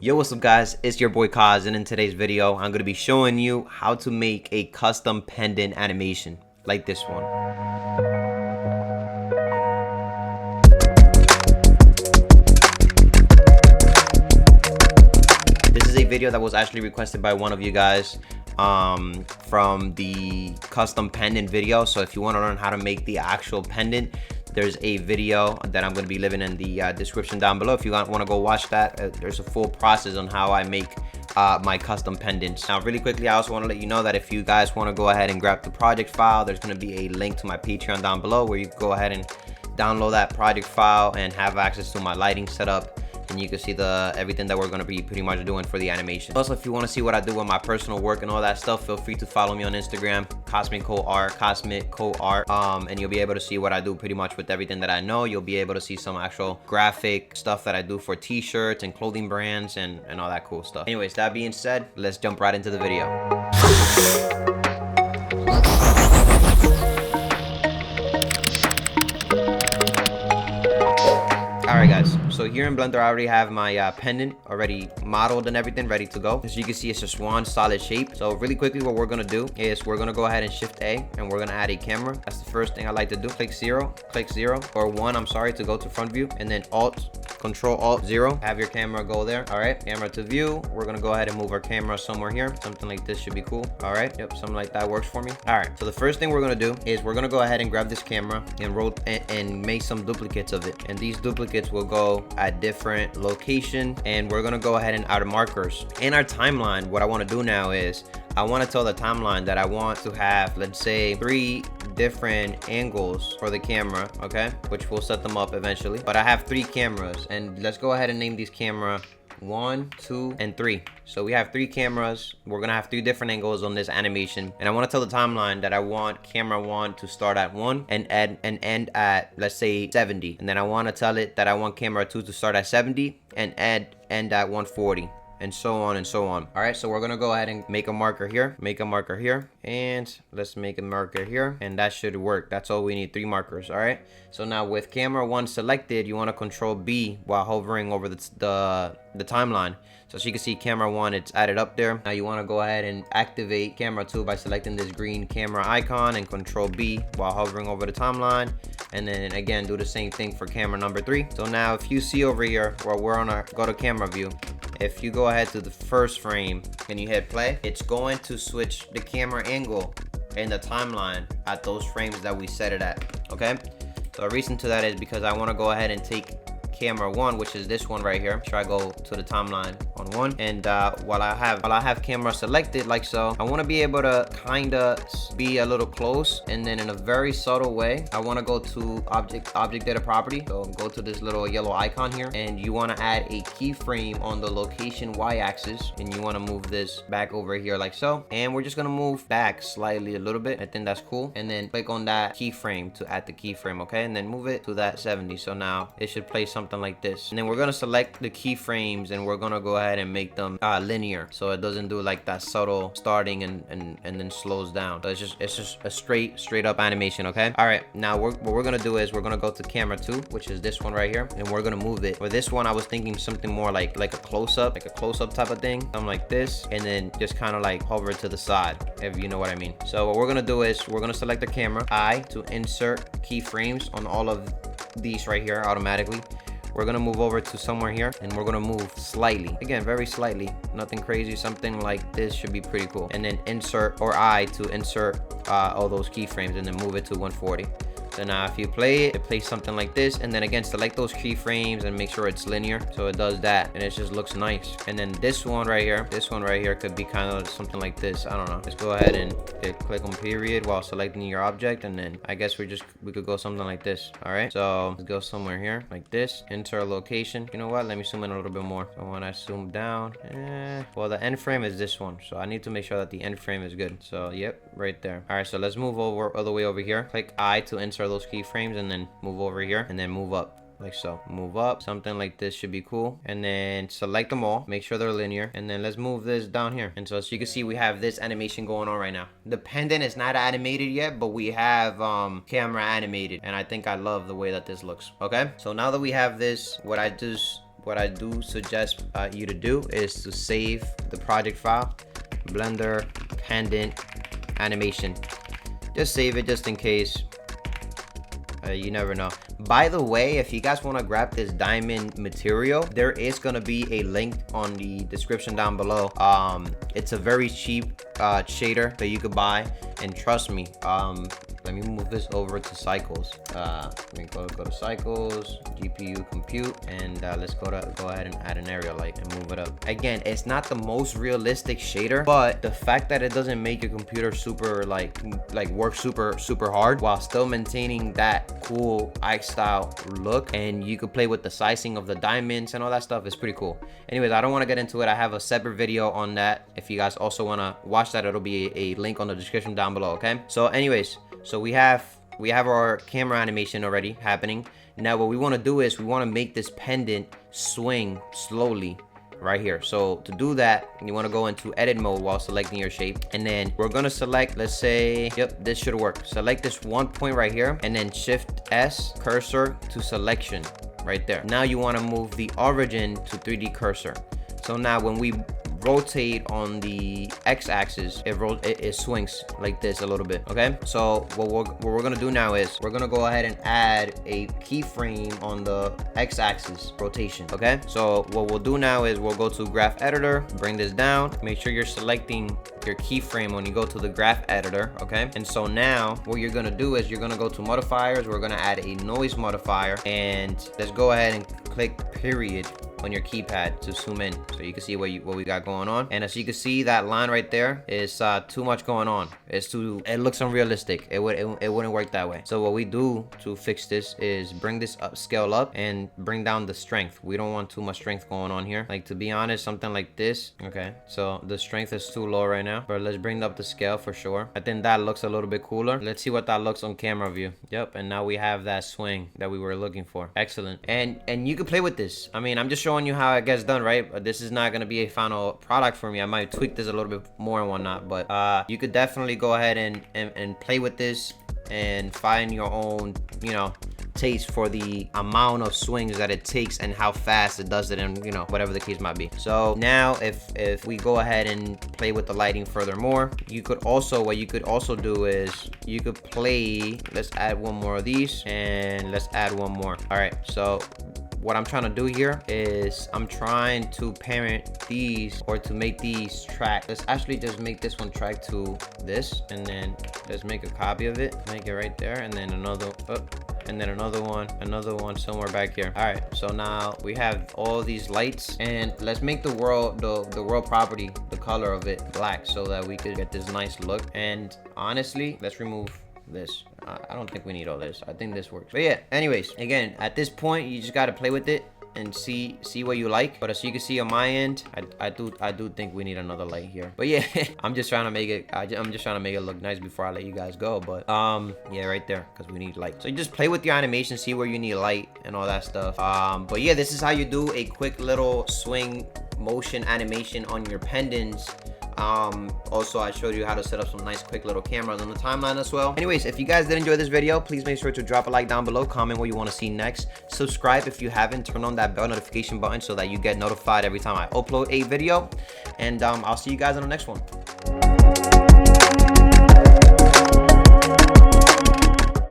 Yo, what's up guys, it's your boy Kaz, and in today's video I'm going to be showing you how to make a custom pendant animation like this one. This is a video that was actually requested by one of you guys from the custom pendant video. So if you want to learn how to make the actual pendant, there's a video that I'm going to be leaving in the description down below. If you want to go watch that, there's a full process on how I make my custom pendants. Now, really quickly, I also want to let you know that if you guys want to go ahead and grab the project file, there's going to be a link to my Patreon down below where you can go ahead and download that project file and have access to my lighting setup. And you can see everything that we're going to be pretty much doing for the animation. Also, if you want to see what I do with my personal work and all that stuff, feel free to follow me on Instagram, Cosmic Art, and you'll be able to see what I do pretty much with everything that I know. You'll be able to see some actual graphic stuff that I do for t-shirts and clothing brands and all that cool stuff. Anyways, that being said, let's jump right into the video. Alright guys, so here in Blender I already have my pendant already modeled and everything ready to go. As you can see, it's a swan solid shape. So really quickly, what we're gonna do is we're gonna go ahead and shift A and we're gonna add a camera. That's the first thing I like to do. Click 0 or 1, I'm sorry, to go to front view, and then Control Alt 0, have your camera go there. All right, camera to view. We're gonna go ahead and move our camera somewhere here. Something like this should be cool. All right, yep, something like that works for me. All right, so the first thing we're gonna do is we're gonna go ahead and grab this camera and make some duplicates of it, and these duplicates will go at different location, and we're gonna go ahead and add markers in our timeline. What I want to do now is I want to tell the timeline that I want to have, let's say, 3 different angles for the camera, okay, which we'll set them up eventually. But I have 3 cameras, and let's go ahead and name these camera 1, 2, and 3. So we have 3 cameras. We're gonna have 3 different angles on this animation, and I want to tell the timeline that I want camera 1 to start at 1 and end at, let's say, 70, and then I want to tell it that I want camera 2 to start at 70 and end at 140, and so on and so on. All right, so we're gonna go ahead and make a marker here, and let's make a marker here, and that should work. That's all we need, 3 markers. All right, so now with camera 1 selected, you want to control B while hovering over the timeline. So as you can see, camera 1, it's added up there. Now you want to go ahead and activate camera 2 by selecting this green camera icon and control B while hovering over the timeline, and then again do the same thing for camera number 3. So now if you see over here where we're on our go to camera view, if you go ahead to the first frame and you hit play, it's going to switch the camera angle in the timeline at those frames that we set it at. Okay, so the reason to that is because I want to go ahead and take camera 1, which is this one right here. Try go to the timeline on 1, and while I have camera selected like so, I want to be able to kind of be a little close, and then in a very subtle way I want to go to object data property. So go to this little yellow icon here, and you want to add a keyframe on the location y-axis, and you want to move this back over here like so, and we're just gonna move back slightly a little bit. I think that's cool, and then click on that keyframe to add the keyframe, okay, and then move it to that 70. So now it should play something like this, and then we're gonna select the keyframes and we're gonna go ahead and make them linear, so it doesn't do like that subtle starting and then slows down. So it's just a straight up animation. Okay, all right, now what we're gonna do is we're gonna go to camera 2, which is this one right here, and we're gonna move it. For this one, I was thinking something more like a close-up, type of thing, something like this, and then just kind of like hover to the side, if you know what I mean. So what we're gonna do is we're gonna select the camera I to insert keyframes on all of these right here automatically. We're gonna move over to somewhere here, and we're gonna move slightly, again, very slightly, nothing crazy. Something like this should be pretty cool, and then insert, or I to insert all those keyframes, and then move it to 140. So now if you play it, it plays something like this, and then again select those keyframes and make sure it's linear, so it does that, and it just looks nice. And then this one right here could be kind of something like this. I don't know, let's go ahead and click on period while selecting your object, and then I guess we could go something like this. All right, so let's go somewhere here like this, enter a location. You know what, let me zoom in a little bit more. So when I zoom down, well, the end frame is this one, so I need to make sure that the end frame is good. So yep, right there. All right, so let's move over all the way over here. Click I to insert those keyframes, and then move over here, and then move up. like so. Move up, something like this should be cool. And then select them all, make sure they're linear, and then let's move this down here. And so as you can see, we have this animation going on right now. The pendant is not animated yet, but we have camera animated, and I think I love the way that this looks. Okay, so now that we have this, what what I do suggest you to do is to save the project file, Blender Pendant Animation. Just save it just in case. You never know. By the way, if you guys want to grab this diamond material, there is going to be a link on the description down below. It's a very cheap shader that you could buy, and trust me, let me move this over to cycles. Let me go to cycles, GPU compute, and let's go ahead and add an area light and move it up. Again, it's not the most realistic shader, but the fact that it doesn't make your computer super like work super hard while still maintaining that cool style look, and you could play with the sizing of the diamonds and all that stuff, is pretty cool. Anyways, I don't want to get into it. I have a separate video on that. If you guys also want to watch that, it'll be a link on the description down below. Okay, so anyways, so we have our camera animation already happening. Now what we want to do is we want to make this pendant swing slowly right here. So to do that, you want to go into edit mode while selecting your shape, and then we're going to select, let's say, yep, this should work. Select this one point right here, and then Shift S, cursor to selection right there. Now you want to move the origin to 3D cursor. So now when we rotate on the x-axis, it swings like this a little bit. Okay, so what we're gonna do now is we're gonna go ahead and add a keyframe on the x-axis rotation. Okay, so what we'll do now is we'll go to graph editor, bring this down, make sure you're selecting your keyframe when you go to the graph editor. Okay, and so now what you're gonna do is you're gonna go to modifiers, we're gonna add a noise modifier, and let's go ahead and click period on your keypad to zoom in so you can see what we got going on. And as you can see, that line right there is too much going on. It looks unrealistic. It wouldn't work that way. So what we do to fix this is bring this up, scale up, and bring down the strength. We don't want too much strength going on here. Like, to be honest, something like this. Okay, so the strength is too low right now, but let's bring up the scale for sure. I think that looks a little bit cooler. Let's see what that looks on camera view. Yep, and now we have that swing that we were looking for. Excellent. And you can play with this. I mean, I'm just showing you how it gets done, right? But this is not going to be a final product for me. I might tweak this a little bit more and whatnot, but you could definitely go ahead and play with this and find your own, you know, taste for the amount of swings that it takes and how fast it does it, and you know, whatever the case might be. So now if we go ahead and play with the lighting furthermore, you could also, what you could also do is you could play, let's add one more of these, and let's add one more. All right, so what I'm trying to do here is I'm trying to parent these, or to make these track. Let's actually just make this one track to this, and then let's make a copy of it, make it right there, and then another and then another one somewhere back here. All right, so now we have all these lights, and let's make the world property, the color of it, black, so that we could get this nice look. And honestly, let's remove this. I don't think we need all this. I think this works. But yeah, anyways, again, at this point, you just got to play with it and see what you like. But as you can see on my end, I do think we need another light here. But yeah, I'm just trying to make it, I'm just trying to make it look nice before I let you guys go. But yeah, right there, because we need light. So you just play with your animation, see where you need light and all that stuff. But yeah, this is how you do a quick little swing motion animation on your pendants. Also, I showed you how to set up some nice quick little cameras on the timeline as well. Anyways, if you guys did enjoy this video, please make sure to drop a like down below, comment what you want to see next, subscribe if you haven't, turn on that bell notification button so that you get notified every time I upload a video, and I'll see you guys on the next one.